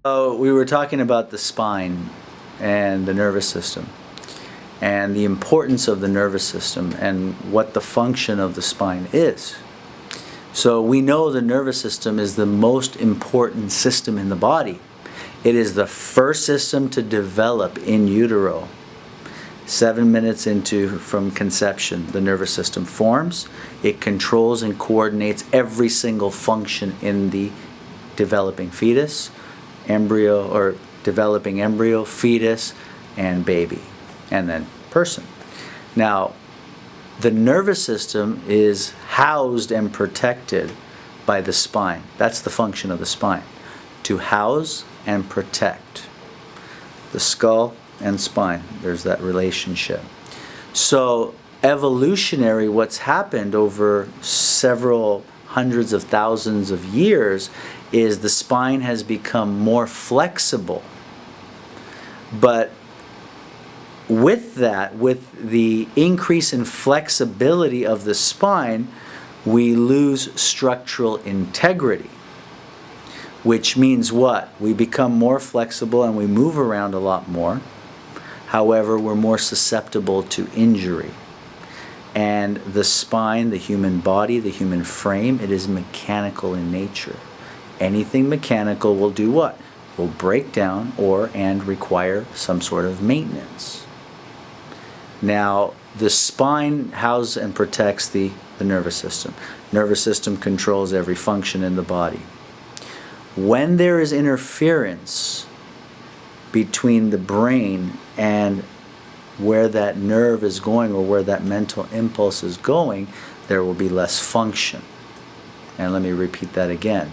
So we were talking about the spine and the nervous system and the importance of the nervous system and what the function of the spine is. So we know the nervous system is the most important system in the body. It is the first system to develop in utero. 7 minutes from conception, the nervous system forms. It controls and coordinates every single function in the developing fetus, embryo, or developing embryo, fetus, and baby, and then person. Now, the nervous system is housed and protected by the spine. That's the function of the spine, to house and protect. The skull and spine, there's that relationship. So evolutionary, what's happened over several hundreds of thousands of years is the spine has become more flexible. But with that, with the increase in flexibility of the spine, we lose structural integrity. Which means what? We become more flexible and we move around a lot more. However, we're more susceptible to injury. And the spine, the human body, the human frame, it is mechanical in nature. Anything mechanical will do what? Will break down and require some sort of maintenance. Now, the spine houses and protects the nervous system. Nervous system controls every function in the body. When there is interference between the brain and where that nerve is going or where that mental impulse is going, there will be less function. And let me repeat that again.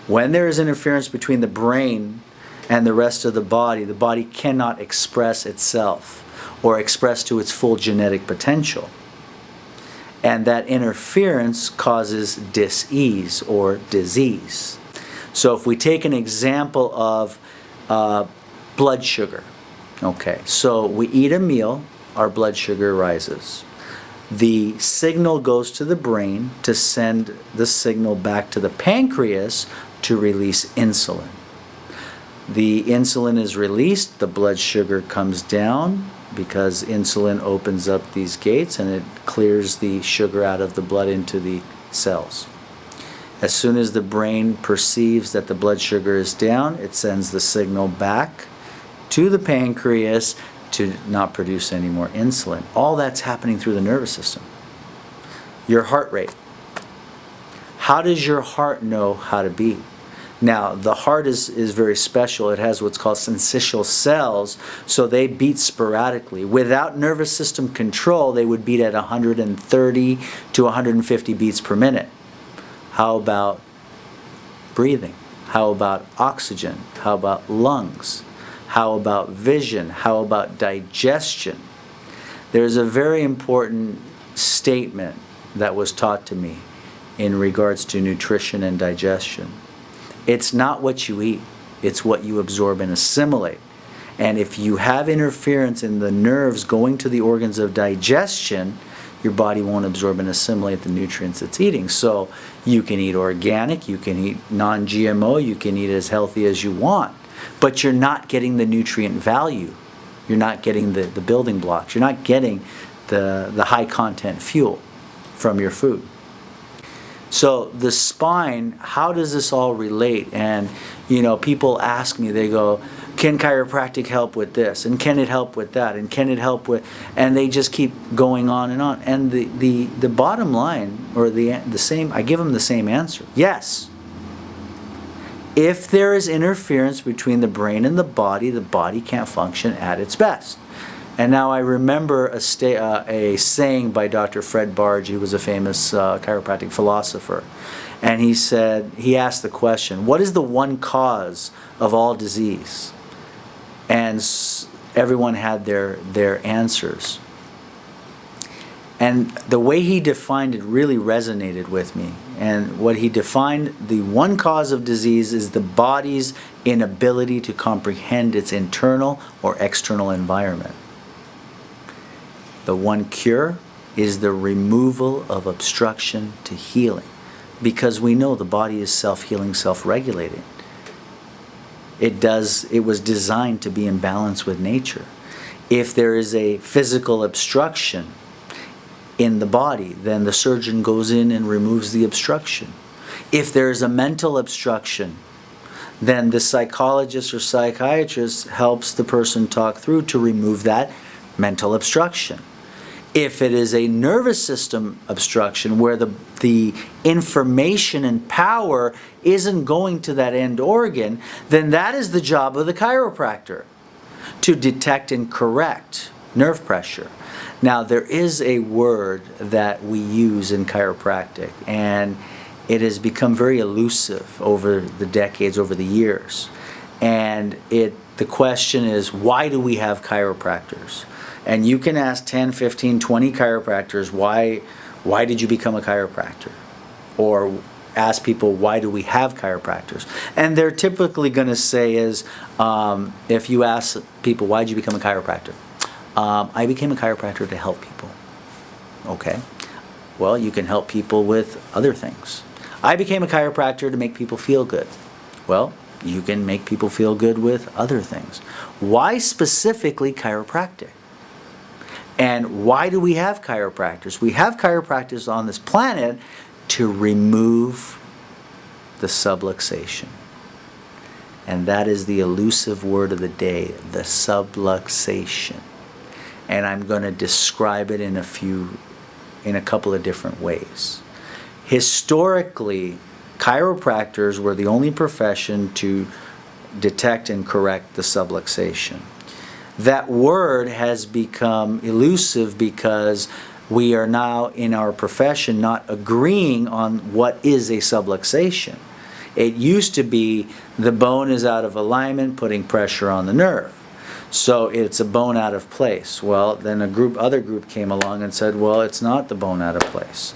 When there is interference between the brain and the rest of the body cannot express itself or express to its full genetic potential. And that interference causes dis-ease or disease. So if we take an example of blood sugar, okay, so we eat a meal, our blood sugar rises. The signal goes to the brain to send the signal back to the pancreas to release insulin. The insulin is released, the blood sugar comes down because insulin opens up these gates and it clears the sugar out of the blood into the cells. As soon as the brain perceives that the blood sugar is down, it sends the signal back to the pancreas to not produce any more insulin. All that's happening through the nervous system. Your heart rate. How does your heart know how to beat? Now, the heart is very special. It has what's called syncytial cells, so they beat sporadically. Without nervous system control, they would beat at 130 to 150 beats per minute. How about breathing? How about oxygen? How about lungs? How about vision? How about digestion? There's a very important statement that was taught to me in regards to nutrition and digestion. It's not what you eat, it's what you absorb and assimilate. And if you have interference in the nerves going to the organs of digestion, your body won't absorb and assimilate the nutrients it's eating. So you can eat organic, you can eat non-GMO, you can eat as healthy as you want, but you're not getting the nutrient value. You're not getting the building blocks. You're not getting the high content fuel from your food. So the spine, how does this all relate? And people ask me, they go, can chiropractic help with this? And can it help with that? And can it help with, and they just keep going on and on. And the bottom line, or the same, I give them the same answer. Yes. If there is interference between the brain and the body can't function at its best. And now I remember a saying by Dr. Fred Barge. He was a famous chiropractic philosopher. And he asked the question, what is the one cause of all disease? And everyone had their answers. And the way he defined it really resonated with me. And what he defined, the one cause of disease is the body's inability to comprehend its internal or external environment. The one cure is the removal of obstruction to healing, because we know the body is self-healing, self-regulating. It was designed to be in balance with nature. If there is a physical obstruction in the body, then the surgeon goes in and removes the obstruction. If there is a mental obstruction, then the psychologist or psychiatrist helps the person talk through to remove that mental obstruction. If it is a nervous system obstruction where the information and power isn't going to that end organ, then that is the job of the chiropractor, to detect and correct nerve pressure. Now, there is a word that we use in chiropractic, and it has become very elusive over the decades, over the years. And the question is, why do we have chiropractors? And you can ask 10, 15, 20 chiropractors, why did you become a chiropractor? Or ask people, why do we have chiropractors? And they're typically going to say is, if you ask people, why did you become a chiropractor? I became a chiropractor to help people. Okay. Well, you can help people with other things. I became a chiropractor to make people feel good. Well, you can make people feel good with other things. Why specifically chiropractic? And why do we have chiropractors? We have chiropractors on this planet to remove the subluxation. And that is the elusive word of the day, the subluxation. And I'm going to describe it in a couple of different ways. Historically, chiropractors were the only profession to detect and correct the subluxation. That word has become elusive because we are now in our profession not agreeing on what is a subluxation. It used to be the bone is out of alignment, putting pressure on the nerve. So it's a bone out of place. Well, then other group came along and said, well, it's not the bone out of place.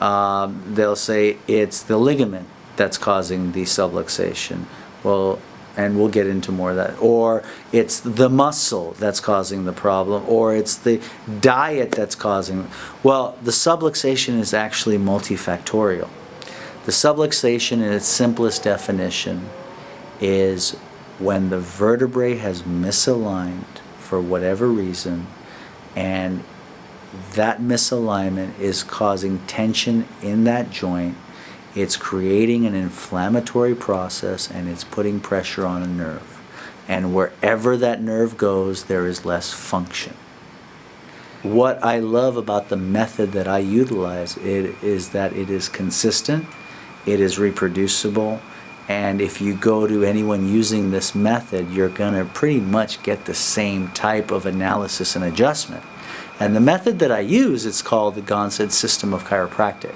They'll say it's the ligament that's causing the subluxation. Well, and we'll get into more of that. Or it's the muscle that's causing the problem, or it's the diet that's causing. Well, the subluxation is actually multifactorial. The subluxation, in its simplest definition, is when the vertebrae has misaligned for whatever reason, and that misalignment is causing tension in that joint. It's creating an inflammatory process, and it's putting pressure on a nerve. And wherever that nerve goes, there is less function. What I love about the method that I utilize is that it is consistent, it is reproducible, and if you go to anyone using this method, you're going to pretty much get the same type of analysis and adjustment. And the method that I use, it's called the Gonstead system of chiropractic.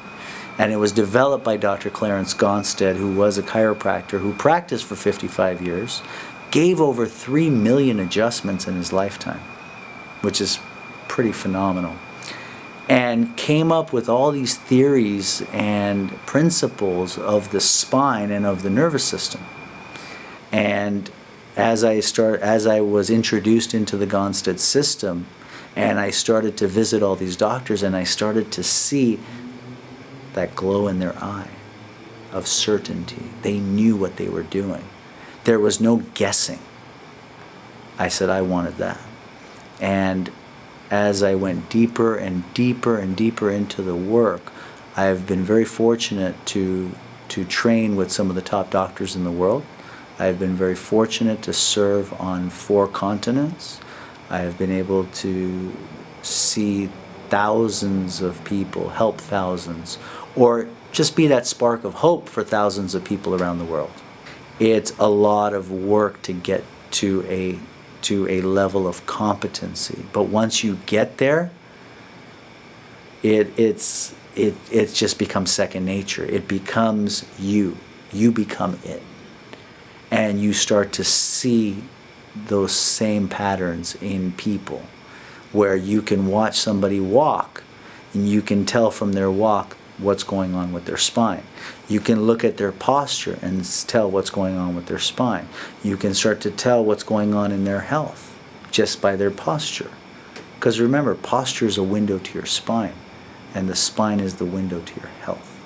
And it was developed by Dr. Clarence Gonstead, who was a chiropractor who practiced for 55 years, gave over 3 million adjustments in his lifetime, which is pretty phenomenal, and came up with all these theories and principles of the spine and of the nervous system. And as I was introduced into the Gonstead system, and I started to visit all these doctors, and I started to see that glow in their eye of certainty. They knew what they were doing. There was no guessing. I said I wanted that. And as I went deeper and deeper and deeper into the work, I have been very fortunate to train with some of the top doctors in the world. I have been very fortunate to serve on 4 continents. I have been able to see thousands of people, help thousands, or just be that spark of hope for thousands of people around the world. It's a lot of work to get to a level of competency, but once you get there, it just becomes second nature. It becomes you. You become it, and you start to see those same patterns in people, where you can watch somebody walk, and you can tell from their walk what's going on with their spine. You can look at their posture and tell what's going on with their spine. You can start to tell what's going on in their health just by their posture. Because remember, posture is a window to your spine, and the spine is the window to your health.